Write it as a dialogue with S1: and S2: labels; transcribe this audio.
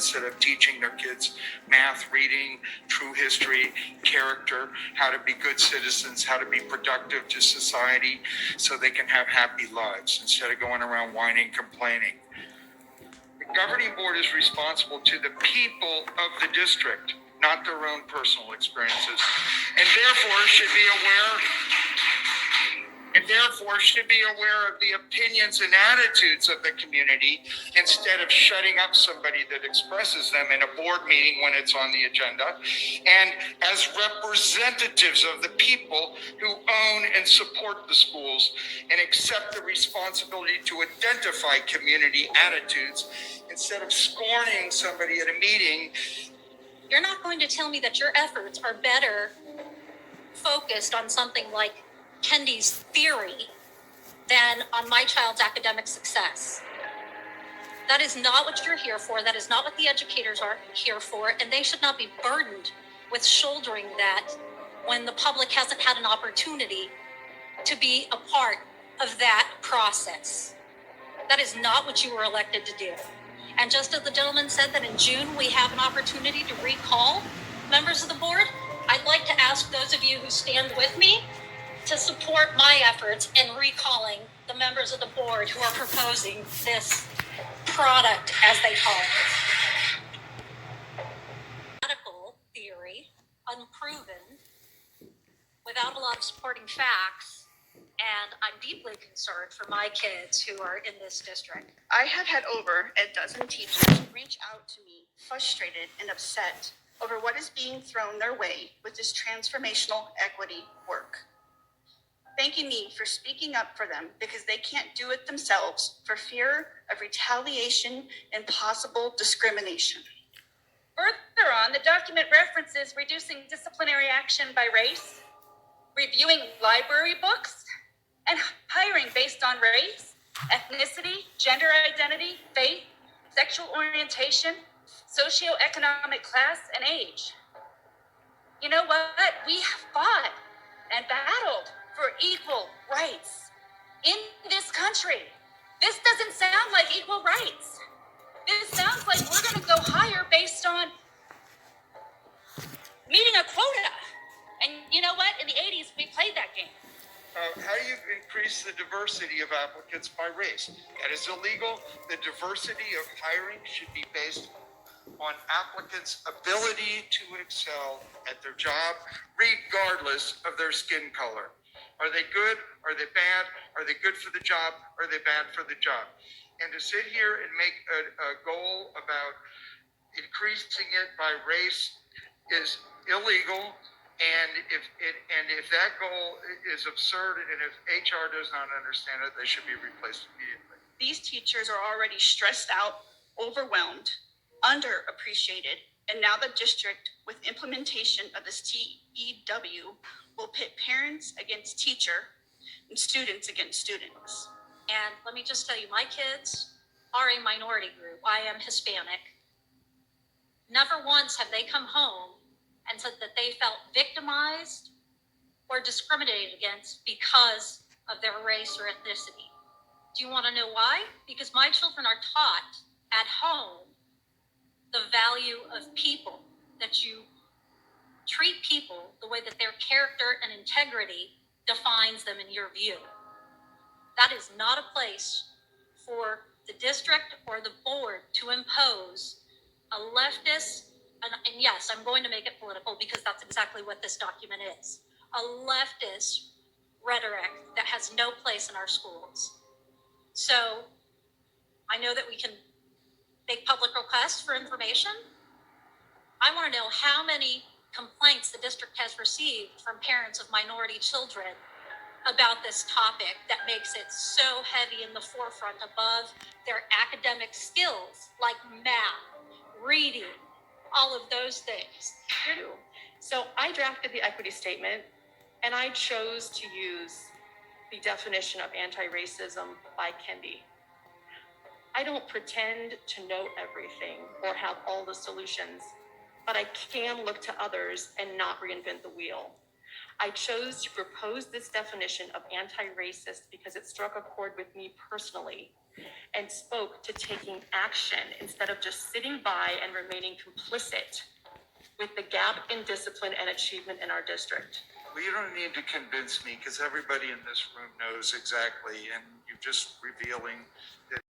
S1: instead of teaching their kids math, reading, true history, character, how to be good citizens, how to be productive to society so they can have happy lives instead of going around whining, complaining. The governing board is responsible to the people of the district, not their own personal experiences, and therefore should be aware of the opinions and attitudes of the community instead of shutting up somebody that expresses them in a board meeting when it's on the agenda, and as representatives of the people who own and support the schools and accept the responsibility to identify community attitudes instead of scorning somebody at a meeting.
S2: You're not going to tell me that your efforts are better focused on something like Kendi's theory than on my child's academic success. That is not what you're here for. That is not what the educators are here for. And they should not be burdened with shouldering that when the public hasn't had an opportunity to be a part of that process. That is not what you were elected to do. And just as the gentleman said that in June we have an opportunity to recall members of the board, I'd like to ask those of you who stand with me to support my efforts in recalling the members of the board who are proposing this product, as they call it. Medical theory, unproven, without a lot of supporting facts, and I'm deeply concerned for my kids who are in this district.
S3: I have had over a dozen teachers reach out to me, frustrated and upset over what is being thrown their way with this transformational equity work, thanking me for speaking up for them because they can't do it themselves for fear of retaliation and possible discrimination.
S4: Further on, the document references reducing disciplinary action by race, reviewing library books, and hiring based on race, ethnicity, gender identity, faith, sexual orientation, socioeconomic class, and age. You know what? We have fought and battled for equal rights in this country. This doesn't sound like equal rights. This sounds like we're going to go higher based on meeting a quota. And you know what? In the 80s, we played that game.
S1: How do you increase the diversity of applicants by race? That is illegal. The diversity of hiring should be based on applicants' ability to excel at their job, regardless of their skin color. Are they good? Are they bad? Are they good for the job? Are they bad for the job? And to sit here and make a goal about increasing it by race is illegal. And if that goal is absurd, and if HR does not understand it, they should be replaced immediately.
S3: These teachers are already stressed out, overwhelmed, underappreciated, and now the district, with implementation of this TEW, will pit parents against teacher and students against students.
S2: And let me just tell you, my kids are a minority group. I am Hispanic. Never once have they come home and said that they felt victimized or discriminated against because of their race or ethnicity. Do you want to know why? Because my children are taught at home the value of people, that you treat people the way that their character and integrity defines them in your view. That is not a place for the district or the board to impose a leftist, and yes, I'm going to make it political because that's exactly what this document is, a leftist rhetoric that has no place in our schools. So I know that we can make public requests for information. I want to know how many complaints the district has received from parents of minority children about this topic that makes it so heavy in the forefront above their academic skills like math, reading, all of those things.
S5: So I drafted the equity statement and I chose to use the definition of anti-racism by Kendi. I don't pretend to know everything or have all the solutions, but I can look to others and not reinvent the wheel. I chose to propose this definition of anti-racist because it struck a chord with me personally and spoke to taking action instead of just sitting by and remaining complicit with the gap in discipline and achievement in our district.
S1: Well, you don't need to convince me because everybody in this room knows exactly, and you're just revealing that